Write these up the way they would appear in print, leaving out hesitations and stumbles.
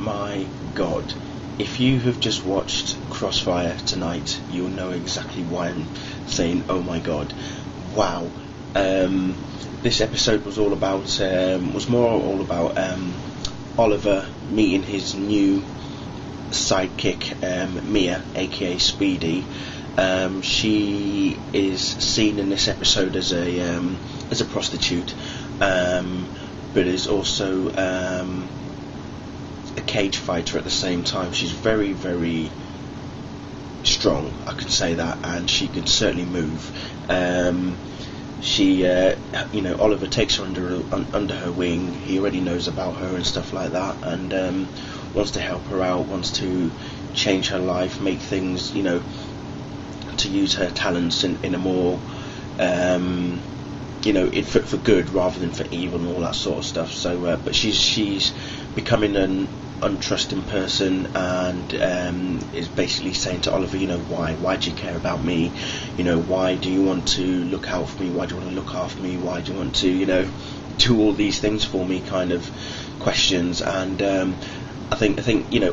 my god, if you have just watched Crossfire tonight, you'll know exactly why I'm saying oh my god. Wow. This episode was all about Oliver meeting his new sidekick, Mia, aka Speedy. She is seen in this episode as a prostitute, but is also a cage fighter at the same time. She's very, very strong, I can say that, and she can certainly move. Oliver takes her under her wing. He already knows about her and stuff like that, and wants to help her out, wants to change her life, make things, to use her talents in a more, for good rather than for evil and all that sort of stuff. So, but she's becoming an untrusting person, and is basically saying to Oliver, why do you care about me? Why do you want to look out for me? Why do you want to look after me? Why do you want to, do all these things for me? Kind of questions. And I think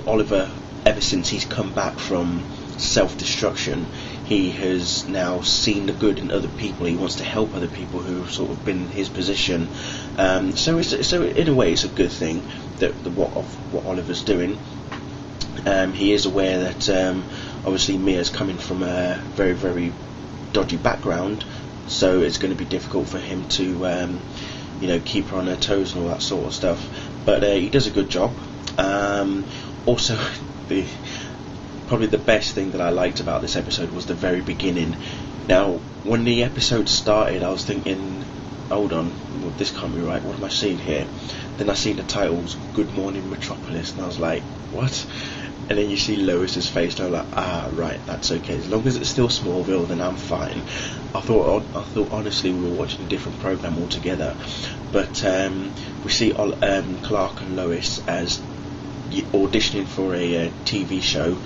Oliver, ever since he's come back from self-destruction, he has now seen the good in other people. He wants to help other people who've sort of been in his position. So in a way, it's a good thing that what Oliver's doing. He is aware that obviously Mia's coming from a very, very dodgy background, so it's going to be difficult for him to keep her on her toes and all that sort of stuff. But he does a good job. Also, probably the best thing that I liked about this episode was the very beginning. Now, when the episode started, I was thinking, hold on, well, this can't be right, what am I seeing here? Then I see the titles, Good Morning Metropolis, and I was like, what? And then you see Lois's face, and I'm like, right, that's okay. As long as it's still Smallville, then I'm fine. I thought honestly we were watching a different program altogether. But we see Clark and Lois as auditioning for a TV show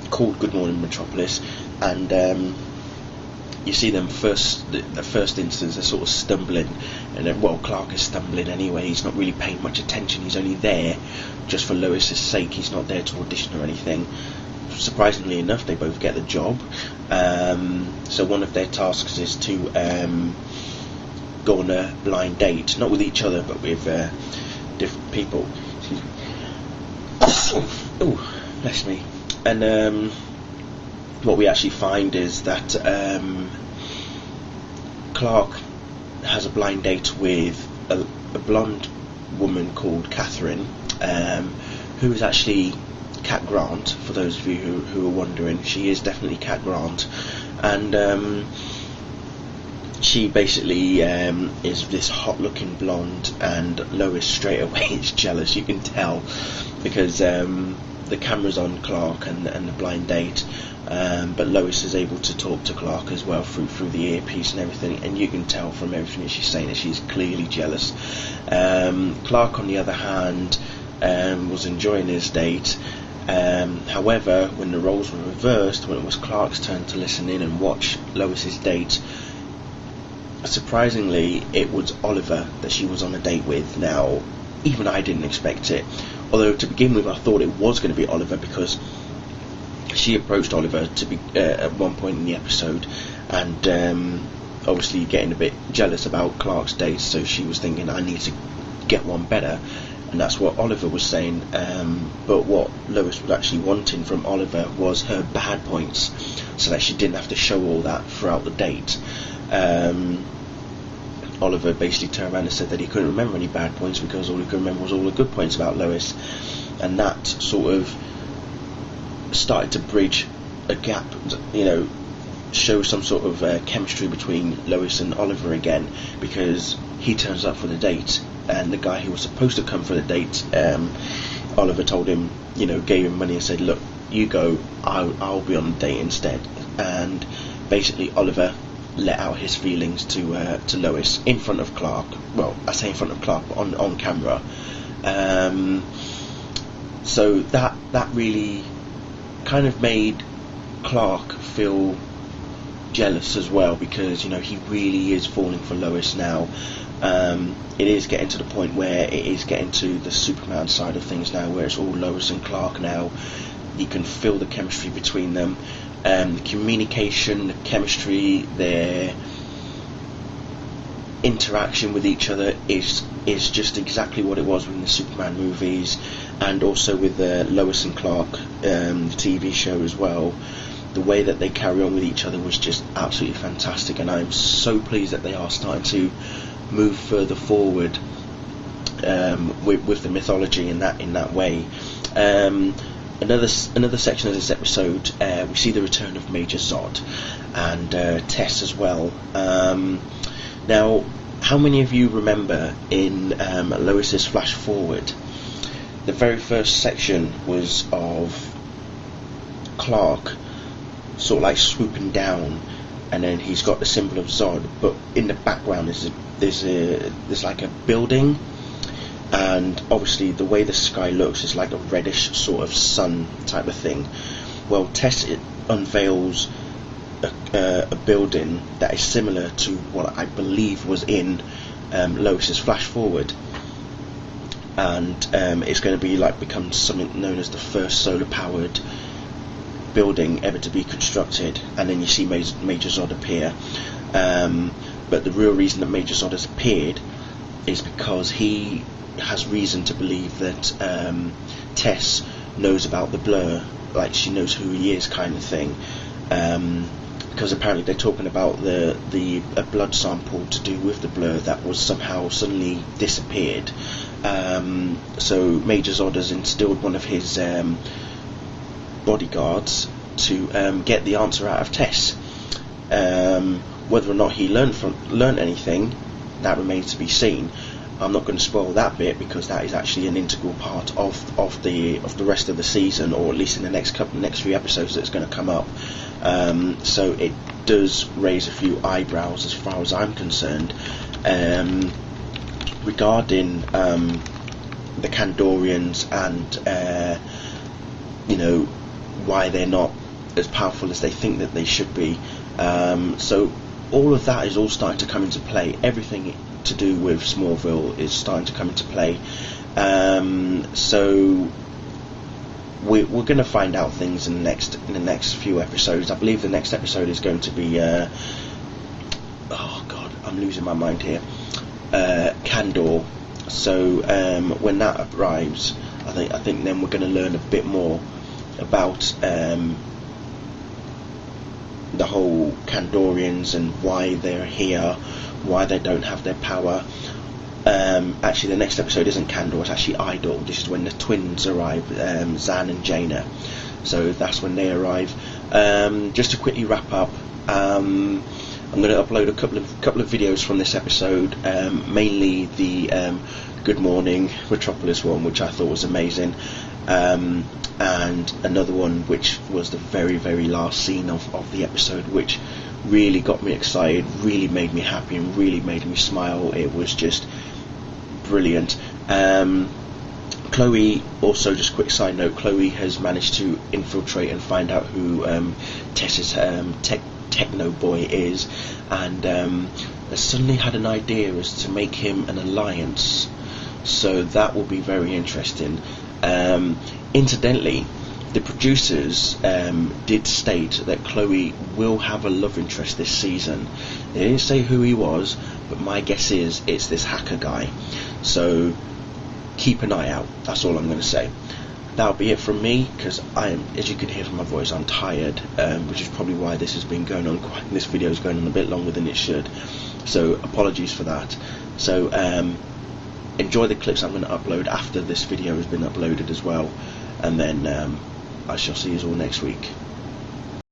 called Good Morning Metropolis, and you see them the first instance they're sort of stumbling, and then, Clark is stumbling anyway. He's not really paying much attention. He's only there just for Lois's sake. He's not there to audition or anything. Surprisingly enough, they both get the job. So one of their tasks is to go on a blind date, not with each other but with different people. Oh, bless me. And what we actually find is that Clark has a blind date with a blonde woman called Catherine, who is actually Cat Grant. For those of you who are wondering, she is definitely Cat Grant, and she basically is this hot-looking blonde, and Lois straight away is jealous. You can tell because the camera's on Clark and the blind date, but Lois is able to talk to Clark as well through the earpiece and everything, and you can tell from everything that she's saying that she's clearly jealous. Clark, on the other hand, was enjoying his date. However, when the roles were reversed, when it was Clark's turn to listen in and watch Lois's date, surprisingly it was Oliver that she was on a date with. Now, even I didn't expect it, although to begin with I thought it was going to be Oliver, because she approached Oliver to be at one point in the episode, and obviously getting a bit jealous about Clark's date, so she was thinking, I need to get one better, and that's what Oliver was saying. But what Lois was actually wanting from Oliver was her bad points, so that she didn't have to show all that throughout the date. Oliver basically turned around and said that he couldn't remember any bad points because all he could remember was all the good points about Lois, and that sort of started to bridge a gap, show some sort of chemistry between Lois and Oliver again, because he turns up for the date, and the guy who was supposed to come for the date, Oliver told him, gave him money and said, look, you go, I'll be on the date instead. And basically Oliver let out his feelings to Lois in front of Clark. Well, I say in front of Clark, but on camera. So that really kind of made Clark feel jealous as well, because you know he really is falling for Lois now. It is getting to the point where it is getting to the Superman side of things now, where it's all Lois and Clark now. You can feel the chemistry between them, the communication, the chemistry, their interaction with each other is just exactly what it was in the Superman movies, and also with Lois and Clark, the TV show as well. The way that they carry on with each other was just absolutely fantastic, and I'm so pleased that they are starting to move further forward with the mythology in that way. Another section of this episode, we see the return of Major Zod and Tess as well. Now, how many of you remember in Lois's flash forward, the very first section was of Clark sort of like swooping down, and then he's got the symbol of Zod, but in the background there's like a building, and obviously the way the sky looks is like a reddish sort of sun type of thing. Well, Tess unveils a building that is similar to what I believe was in Lois's flash forward, and it's going to be like become something known as the first solar powered building ever to be constructed. And then you see Major Zod appear, but the real reason that Major Zod has appeared is because he has reason to believe that Tess knows about the Blur, like she knows who he is kind of thing, because apparently they're talking about a blood sample to do with the Blur that was somehow suddenly disappeared. So Major Zod has instilled one of his bodyguards to get the answer out of Tess. Whether or not he learned anything, that remains to be seen. I'm not going to spoil that bit, because that is actually an integral part of the rest of the season, or at least in the next few episodes that's going to come up. So it does raise a few eyebrows as far as I'm concerned, regarding the Kandorians and why they're not as powerful as they think that they should be. So all of that is all starting to come into play. Everything to do with Smallville is starting to come into play. So we're going to find out things in the next few episodes. I believe the next episode is going to be oh god, I'm losing my mind here. Kandor. So when that arrives, I think then we're going to learn a bit more about the whole Kandorians and why they're here, why they don't have their power. Actually, the next episode isn't Kandor, it's actually Idol. This is when the twins arrive, Zan and Jaina. So that's when they arrive. Just to quickly wrap up, I'm going to upload a couple of videos from this episode, mainly the Good Morning Metropolis one, which I thought was amazing, and another one which was the very, very last scene of the episode, which really got me excited, really made me happy, and really made me smile. It was just brilliant. Chloe, also just quick side note, Chloe has managed to infiltrate and find out who Tess's techno boy is, and has suddenly had an idea as to make him an alliance. So that will be very interesting. Incidentally, the producers did state that Chloe will have a love interest this season. They didn't say who he was, but my guess is it's this hacker guy. So keep an eye out. That's all I'm going to say. That'll be it from me, because I am, as you can hear from my voice, I'm tired, which is probably why this has been going on. This video is going on a bit longer than it should. So apologies for that. So enjoy the clips I'm going to upload after this video has been uploaded as well, and then I shall see you all next week.